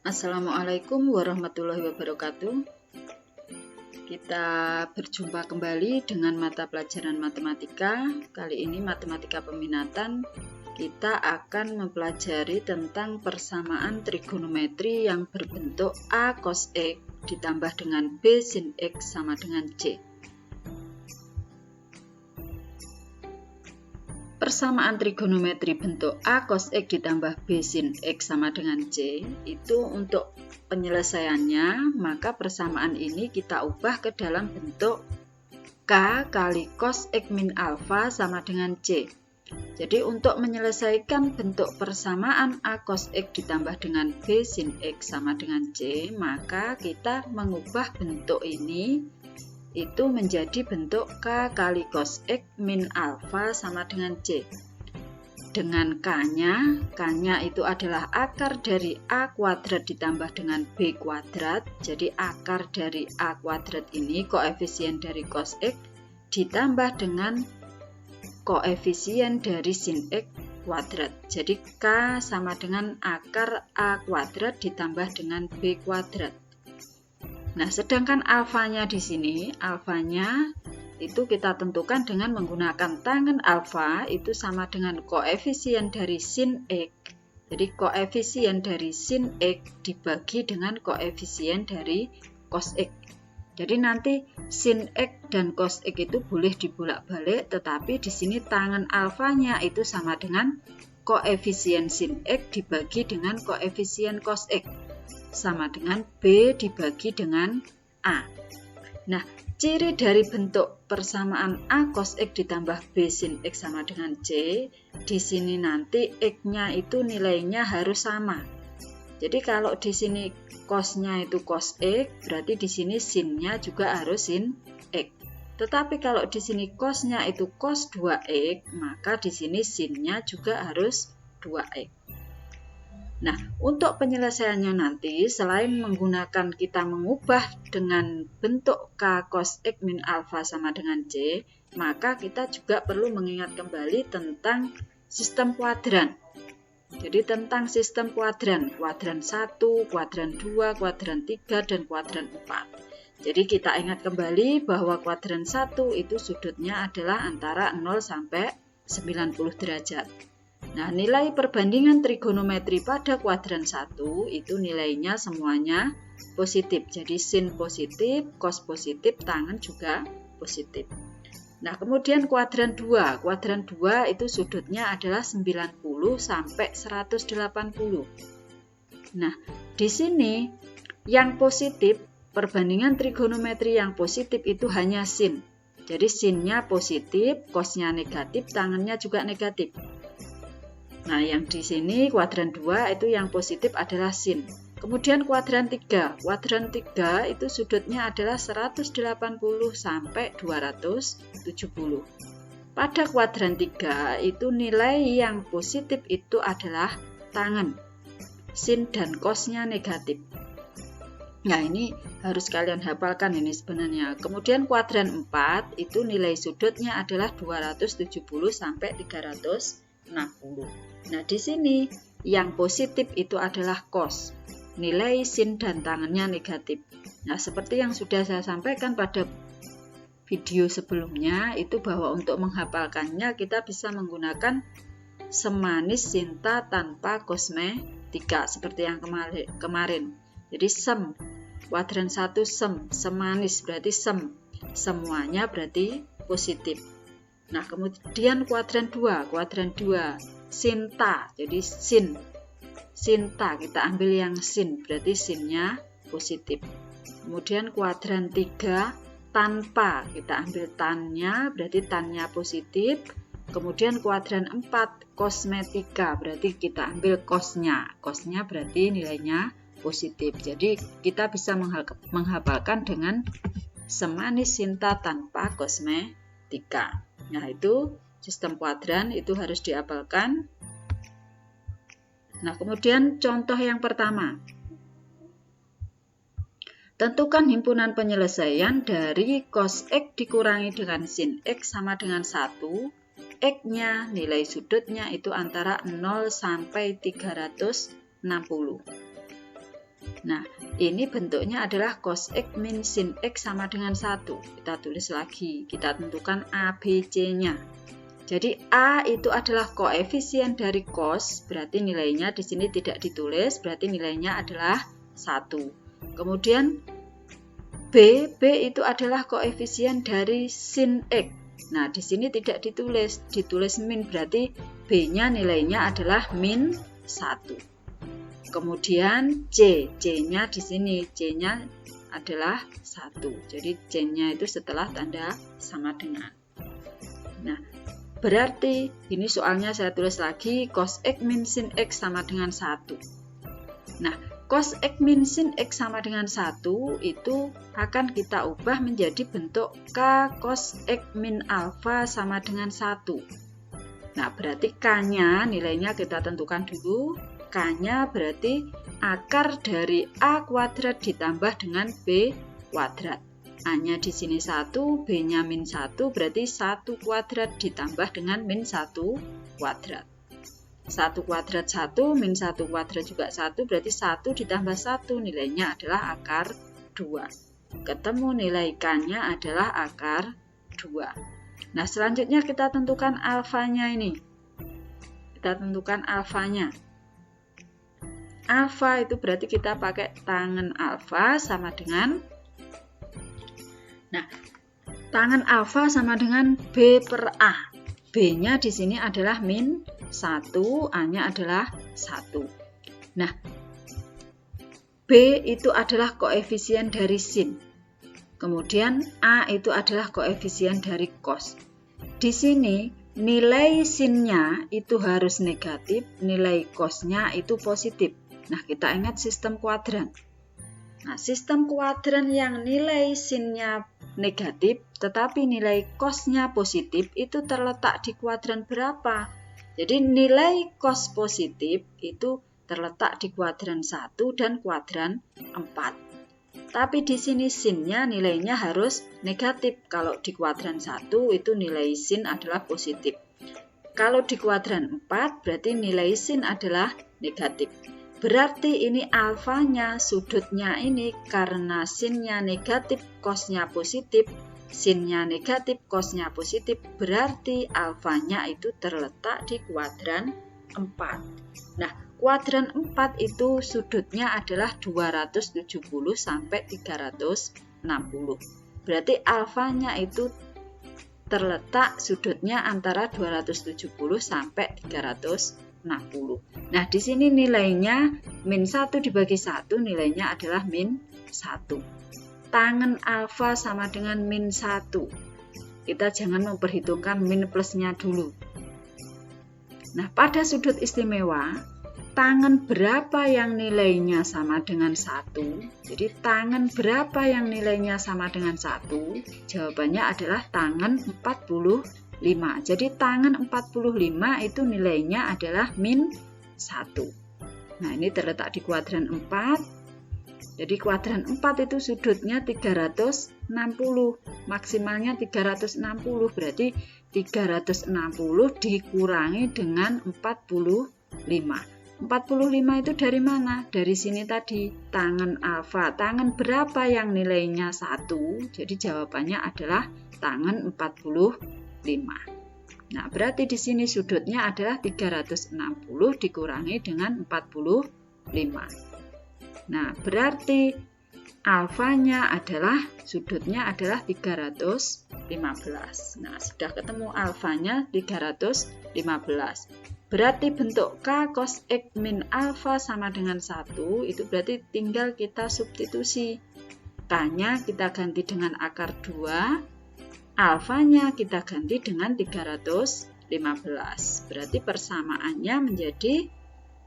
Assalamualaikum warahmatullahi wabarakatuh. Kita berjumpa kembali dengan mata pelajaran matematika. Kali ini matematika peminatan. Kita akan mempelajari tentang persamaan trigonometri yang berbentuk A cos X ditambah dengan B sin X sama dengan C. Persamaan trigonometri bentuk A cos X ditambah B sin X sama dengan C itu untuk penyelesaiannya, maka persamaan ini kita ubah ke dalam bentuk K kali cos X min alfa sama dengan C. Jadi untuk menyelesaikan bentuk persamaan A cos X ditambah dengan B sin X sama dengan C, maka kita mengubah bentuk ini itu menjadi bentuk K kali cos X min alfa sama dengan C. Dengan K-nya itu adalah akar dari A kuadrat ditambah dengan B kuadrat. Jadi akar dari A kuadrat ini koefisien dari cos X ditambah dengan koefisien dari sin X kuadrat. Jadi K sama dengan akar A kuadrat ditambah dengan B kuadrat. Nah, sedangkan alfanya di sini, alfanya itu kita tentukan dengan menggunakan tangen alfa itu sama dengan koefisien dari sin X. Jadi koefisien dari sin X dibagi dengan koefisien dari cos X. Jadi nanti sin X dan cos X itu boleh dibolak-balik, tetapi di sini tangen alfanya itu sama dengan koefisien sin X dibagi dengan koefisien cos X. Sama dengan B dibagi dengan A. Nah, ciri dari bentuk persamaan A cos X ditambah B sin X sama dengan C, di sini nanti X-nya itu nilainya harus sama. Jadi kalau di sini cos-nya itu cos X, berarti di sini sin-nya juga harus sin X. Tetapi kalau di sini cos-nya itu cos 2X, maka di sini sin-nya juga harus 2X. Nah, untuk penyelesaiannya nanti, selain menggunakan kita mengubah dengan bentuk K cos X min alfa sama dengan C, maka kita juga perlu mengingat kembali tentang sistem kuadran. Jadi tentang sistem kuadran 1, kuadran 2, kuadran 3, dan kuadran 4. Jadi kita ingat kembali bahwa kuadran 1 itu sudutnya adalah antara 0 sampai 90 derajat. Nah, nilai perbandingan trigonometri pada kuadran 1 itu nilainya semuanya positif. Jadi sin positif, cos positif, tangen juga positif. Nah, kemudian kuadran 2. Kuadran 2 itu sudutnya adalah 90 sampai 180. Nah, di sini yang positif, perbandingan trigonometri yang positif itu hanya sin. Jadi sinnya positif, cosnya negatif, tangennya juga negatif. Nah, yang di sini kuadran 2 itu yang positif adalah sin. Kemudian kuadran 3. Kuadran 3 itu sudutnya adalah 180 sampai 270. Pada kuadran 3 itu nilai yang positif itu adalah tangen. Sin dan cosnya negatif. Nah, ini harus kalian hafalkan ini sebenarnya. Kemudian kuadran 4 itu nilai sudutnya adalah 270 sampai 360. Nah, di sini yang positif itu adalah cos. Nilai sin dan tangennya negatif. Nah, seperti yang sudah saya sampaikan pada video sebelumnya, itu bahwa untuk menghafalkannya kita bisa menggunakan semanis sinta tanpa kosmetika seperti yang kemarin. Jadi sem, kuadran 1 sem, semanis berarti sem. Semuanya berarti positif. Nah, kemudian kuadran 2 sinta, jadi sinta kita ambil yang sin, berarti sinnya positif. Kemudian kuadran 3 tanpa, kita ambil tannya, berarti tannya positif. Kemudian kuadran 4 kosmetika, berarti kita ambil cosnya berarti nilainya positif. Jadi kita bisa menghafalkan dengan semanis sinta tanpa kosmetika. Nah, itu sistem kuadran itu harus dihafalkan. Nah, kemudian contoh yang pertama. Tentukan himpunan penyelesaian dari cos X dikurangi dengan sin X sama dengan 1. X-nya, nilai sudutnya itu antara 0 sampai 360. Nah, ini bentuknya adalah cos X min sin X sama dengan 1. Kita tulis lagi, kita tentukan A, B, C-nya. Jadi A itu adalah koefisien dari cos, berarti nilainya di sini tidak ditulis, berarti nilainya adalah 1. Kemudian B itu adalah koefisien dari sin X. Nah, di sini tidak ditulis min, berarti B-nya nilainya adalah min 1. Kemudian C-nya di sini, C-nya adalah 1. Jadi C-nya itu setelah tanda sama dengan. Nah, berarti ini soalnya saya tulis lagi cos X min sin X sama dengan 1. Nah, cos X min sin X sama dengan 1 itu akan kita ubah menjadi bentuk K cos X min alfa sama dengan 1. Nah, berarti K-nya nilainya kita tentukan dulu. K-nya berarti akar dari A kuadrat ditambah dengan B kuadrat. A-nya di sini 1, B-nya min 1, berarti 1 kuadrat ditambah dengan min 1 kuadrat. 1 kuadrat 1, min 1 kuadrat juga 1, berarti 1 ditambah 1 nilainya adalah akar 2. Ketemu nilai K-nya adalah akar 2. Nah, selanjutnya kita tentukan alfanya ini. Kita tentukan alfanya. Alfa itu berarti kita pakai tangen alfa sama dengan, nah, tangen alfa sama dengan B per A. B-nya di sini adalah min 1, A-nya adalah 1. Nah, B itu adalah koefisien dari sin. Kemudian A itu adalah koefisien dari cos. Di sini nilai sinnya itu harus negatif, nilai cosnya itu positif. Nah, kita ingat sistem kuadran. Nah, sistem kuadran yang nilai sinnya negatif tetapi nilai cosnya positif itu terletak di kuadran berapa? Jadi nilai cos positif itu terletak di kuadran 1 dan kuadran 4. Tapi di sini sinnya nilainya harus negatif. Kalau di kuadran 1 itu nilai sin adalah positif. Kalau di kuadran 4 berarti nilai sin adalah negatif. Berarti ini alfanya, sudutnya ini karena sinnya negatif, cosnya positif, sinnya negatif, cosnya positif, berarti alfanya itu terletak di kuadran 4. Nah, kuadran 4 itu sudutnya adalah 270 sampai 360. Berarti alfanya itu terletak sudutnya antara 270 sampai 360. Nah, di sini nilainya min 1 dibagi 1 nilainya adalah min 1. Tangen alfa sama dengan min 1. Kita jangan memperhitungkan min plusnya dulu. Nah, pada sudut istimewa, tangen berapa yang nilainya sama dengan 1? Jadi, tangen berapa yang nilainya sama dengan 1? Jawabannya adalah tangen 45. Jadi tangen 45 itu nilainya adalah min 1. Nah, ini terletak di kuadran 4. Jadi kuadran 4 itu sudutnya 360. Maksimalnya 360. Berarti 360 dikurangi dengan 45. 45 itu dari mana? Dari sini tadi, tangen alfa. Tangen berapa yang nilainya 1? Jadi jawabannya adalah tangen 45. Nah, berarti di sini sudutnya adalah 360 dikurangi dengan 45. Nah, berarti alfanya adalah, sudutnya adalah 315. Nah, sudah ketemu alfanya 315. Berarti bentuk K cos X min alfa sama dengan 1, itu berarti tinggal kita substitusi. K-nya kita ganti dengan akar 2, alfanya kita ganti dengan 315. Berarti persamaannya menjadi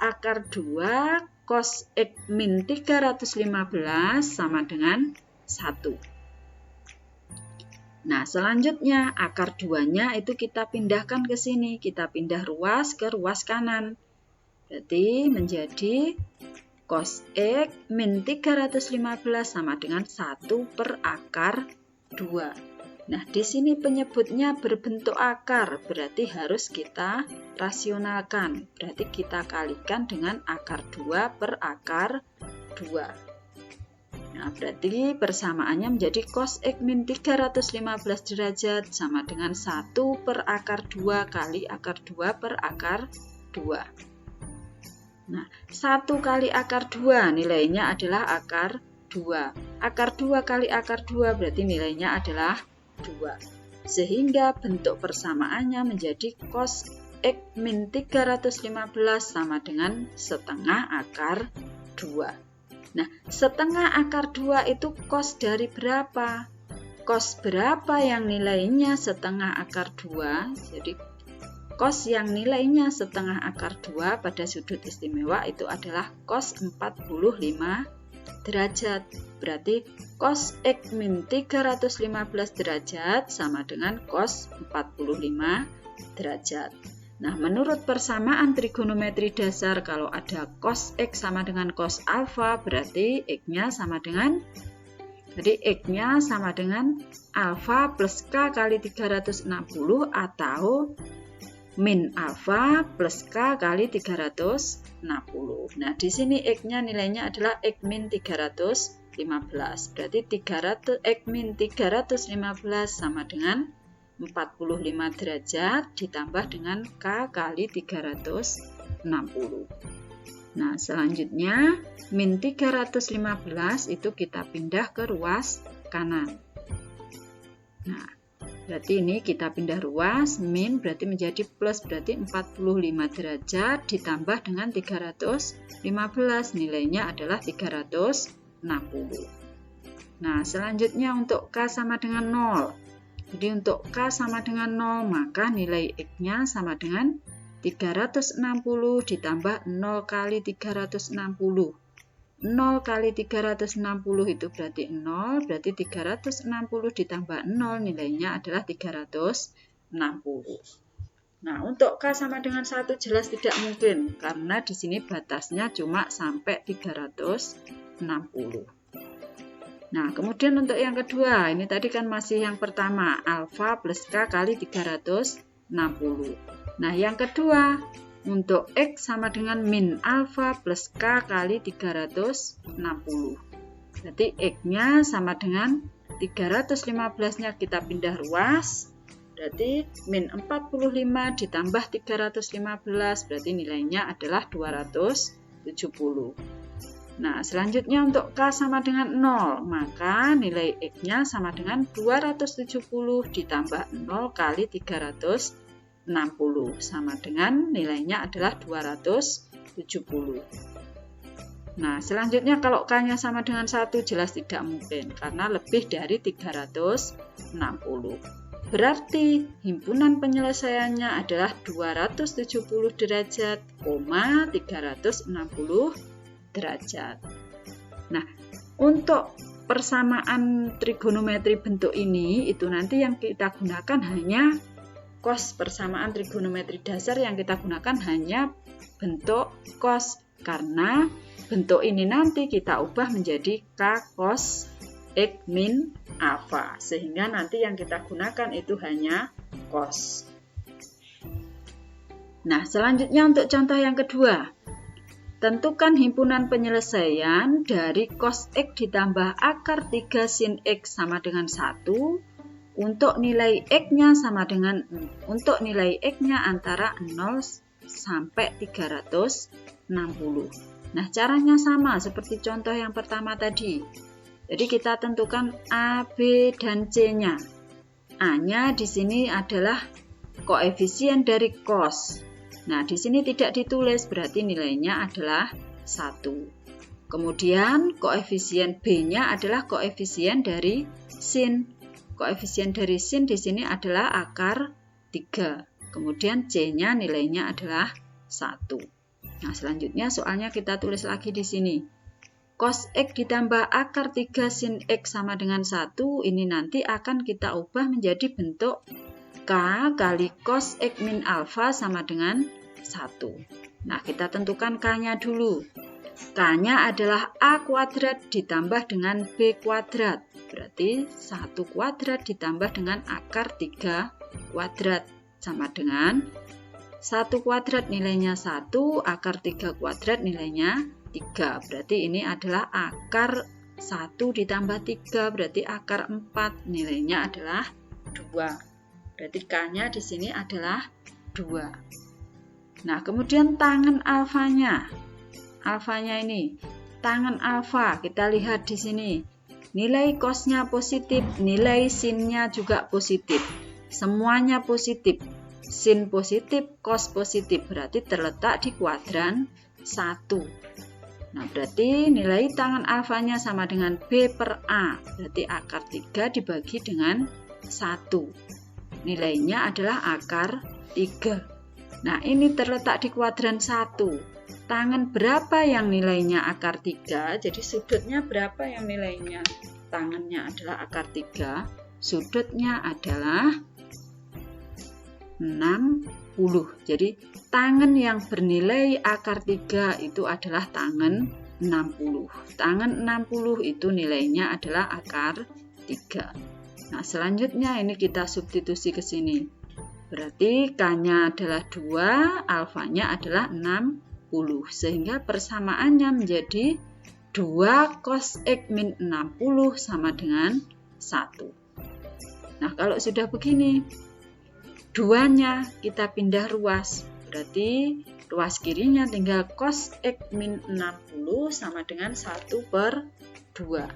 akar 2 cos X min 315 sama dengan 1. Nah, selanjutnya akar 2-nya itu kita pindahkan ke sini. Kita pindah ruas ke ruas kanan. Berarti menjadi cos X min 315 sama dengan 1 per akar 2. Nah, di sini penyebutnya berbentuk akar, berarti harus kita rasionalkan. Berarti kita kalikan dengan akar 2 per akar 2. Nah, berarti persamaannya menjadi cos X min 315 derajat sama dengan 1 per akar 2 kali akar 2 per akar 2. Nah, 1 kali akar 2 nilainya adalah akar 2. Akar 2 kali akar 2 berarti nilainya adalah 2. Sehingga bentuk persamaannya menjadi cos X min 315 sama dengan setengah akar 2. Nah, setengah akar 2 itu cos dari berapa? Cos berapa yang nilainya setengah akar 2? Jadi, cos yang nilainya setengah akar 2 pada sudut istimewa itu adalah cos 45 derajat. Berarti cos X min 315 derajat sama dengan cos 45 derajat. Nah, menurut persamaan trigonometri dasar, kalau ada cos X sama dengan cos alfa, berarti X-nya sama dengan, alfa plus K kali 360 atau min alfa plus K kali 360. Nah, di sini X-nya nilainya adalah X min 315. Berarti X min 315 sama dengan 45 derajat ditambah dengan K kali 360. Nah, selanjutnya min 315 itu kita pindah ke ruas kanan. Nah, berarti ini kita pindah ruas, min berarti menjadi plus, berarti 45 derajat ditambah dengan 315, nilainya adalah 360. Nah, selanjutnya untuk K sama dengan 0. Jadi untuk K sama dengan 0, maka nilai X-nya sama dengan 360 ditambah 0 kali 360. 0 kali 360 itu berarti 0, berarti 360 ditambah 0 nilainya adalah 360. Nah, untuk K sama dengan 1 jelas tidak mungkin, karena di sini batasnya cuma sampai 360. Nah, kemudian untuk yang kedua, ini tadi kan masih yang pertama, alfa plus K kali 360. Nah, yang kedua, untuk X sama dengan min alfa plus K kali 360. Berarti X-nya sama dengan 315-nya kita pindah ruas. Berarti min 45 ditambah 315, berarti nilainya adalah 270. Nah, selanjutnya untuk K sama dengan 0, maka nilai X-nya sama dengan 270 ditambah 0 kali 360, sama dengan nilainya adalah 270. Nah, selanjutnya kalau K-nya sama dengan 1 jelas tidak mungkin, karena lebih dari 360. Berarti himpunan penyelesaiannya adalah 270 derajat, 360 derajat. Nah, untuk persamaan trigonometri bentuk ini, itu nanti yang kita gunakan hanya cos. Persamaan trigonometri dasar yang kita gunakan hanya bentuk cos, karena bentuk ini nanti kita ubah menjadi K cos X min alfa, sehingga nanti yang kita gunakan itu hanya cos. Nah, selanjutnya untuk contoh yang kedua. Tentukan himpunan penyelesaian dari cos X ditambah akar 3 sin X sama dengan 1 untuk nilai X-nya antara 0 sampai 360. Nah, caranya sama seperti contoh yang pertama tadi. Jadi kita tentukan A, B, dan C-nya. A-nya di sini adalah koefisien dari cos. Nah, di sini tidak ditulis, berarti nilainya adalah 1. Kemudian, koefisien B-nya adalah koefisien dari sin. Koefisien dari sin di sini adalah akar 3. Kemudian, C-nya nilainya adalah 1. Nah, selanjutnya soalnya kita tulis lagi di sini. Cos X ditambah akar 3 sin X sama dengan 1, ini nanti akan kita ubah menjadi bentuk K kali cos X min alfa sama dengan 1. Nah, kita tentukan K-nya dulu. K-nya adalah A kuadrat ditambah dengan B kuadrat. Berarti 1 kuadrat ditambah dengan akar 3 kuadrat. Sama dengan 1 kuadrat nilainya 1, akar 3 kuadrat nilainya 3. Berarti ini adalah akar 1 ditambah 3, berarti akar 4. Nilainya adalah 2. Berarti K-nya di sini adalah 2. Nah, kemudian tangen alfanya. Alfanya ini, tangen alfa, kita lihat di sini. Nilai cos-nya positif, nilai sin-nya juga positif. Semuanya positif. Sin positif, cos positif, berarti terletak di kuadran 1. Nah, berarti nilai tangen alfanya sama dengan B per A. Berarti akar 3 dibagi dengan 1. Nilainya adalah akar 3. Nah, ini terletak di kuadran 1. Tangen berapa yang nilainya akar 3? Jadi sudutnya berapa yang nilainya? Tangennya adalah akar 3. Sudutnya adalah 60. Jadi tangen yang bernilai akar 3 itu adalah tangen 60. Tangen 60 itu nilainya adalah akar 3. Nah, selanjutnya ini kita substitusi ke sini. Berarti K-nya adalah 2, alfanya adalah 60. Sehingga persamaannya menjadi 2 cos X min 60 sama dengan 1. Nah, kalau sudah begini, 2-nya kita pindah ruas. Berarti ruas kirinya tinggal cos X min 60 sama dengan 1 per 2.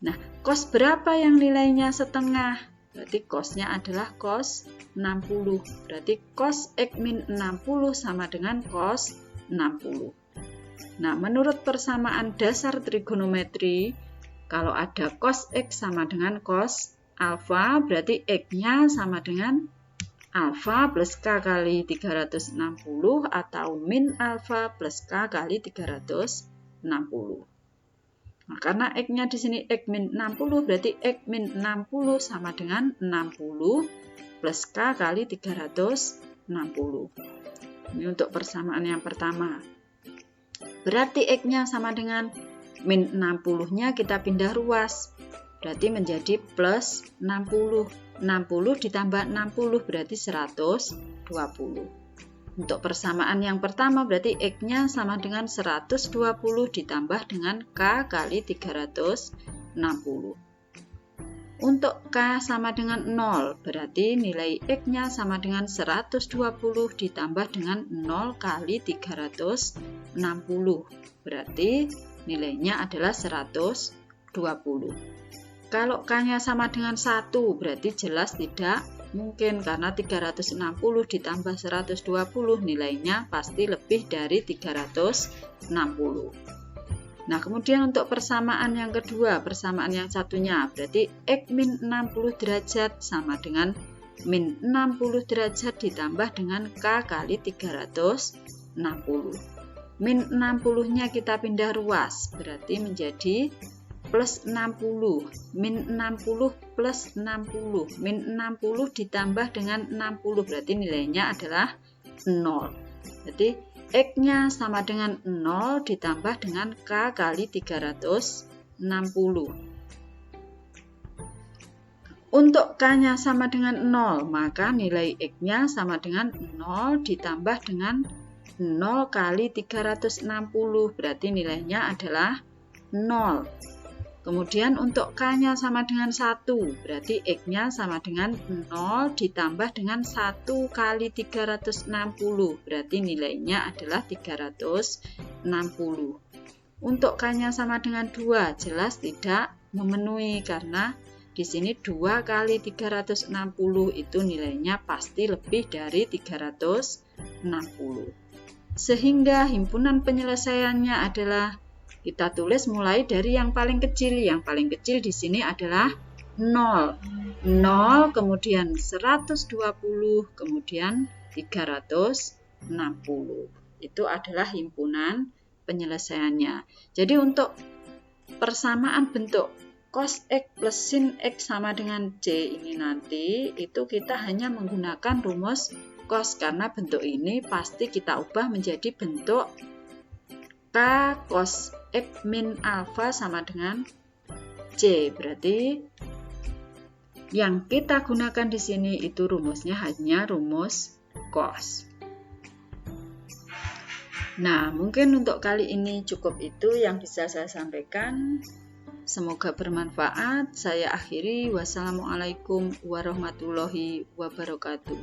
Nah, cos berapa yang nilainya setengah? Berarti cosnya adalah cos 60. Berarti cos X min 60 sama dengan cos 60. Nah, menurut persamaan dasar trigonometri, kalau ada cos X sama dengan cos alfa, berarti X-nya sama dengan alfa plus K kali 360 atau min alfa plus K kali 360. Nah, karena X-nya di sini X min 60, berarti X min 60 sama dengan 60 plus K kali 360. Ini untuk persamaan yang pertama. Berarti X-nya sama dengan min 60-nya kita pindah ruas. Berarti menjadi plus 60. 60 ditambah 60 berarti 120. Untuk persamaan yang pertama berarti X-nya sama dengan 120 ditambah dengan K kali 360. Untuk K sama dengan 0, berarti nilai X-nya sama dengan 120 ditambah dengan 0 kali 360. Berarti nilainya adalah 120. Kalau K-nya sama dengan 1, berarti jelas tidak mungkin karena 360 ditambah 120 nilainya pasti lebih dari 360. Nah, kemudian untuk persamaan yang kedua, persamaan yang satunya, berarti X min 60 derajat sama dengan min 60 derajat ditambah dengan K kali 360. Min 60-nya kita pindah ruas, berarti menjadi plus 60, min 60 plus 60, min 60 ditambah dengan 60, berarti nilainya adalah 0. Berarti X-nya sama dengan 0 ditambah dengan K kali 360. Untuk K-nya sama dengan 0, maka nilai X-nya sama dengan 0 ditambah dengan 0 kali 360, berarti nilainya adalah 0. Kemudian untuk K-nya sama dengan 1, berarti X-nya sama dengan 0 ditambah dengan 1 kali 360, berarti nilainya adalah 360. Untuk K-nya sama dengan 2, jelas tidak memenuhi karena di sini 2 kali 360 itu nilainya pasti lebih dari 360. Sehingga himpunan penyelesaiannya adalah kita tulis mulai dari yang paling kecil. Yang paling kecil di sini adalah 0. 0, kemudian 120, kemudian 360. Itu adalah himpunan penyelesaiannya. Jadi untuk persamaan bentuk cos X plus sin X sama dengan C ini nanti, itu kita hanya menggunakan rumus cos karena bentuk ini pasti kita ubah menjadi bentuk K cos X min alfa sama dengan C. Berarti yang kita gunakan di sini itu rumusnya hanya rumus cos. Nah, mungkin untuk kali ini cukup itu yang bisa saya sampaikan. Semoga bermanfaat. Saya akhiri. Wassalamualaikum warahmatullahi wabarakatuh.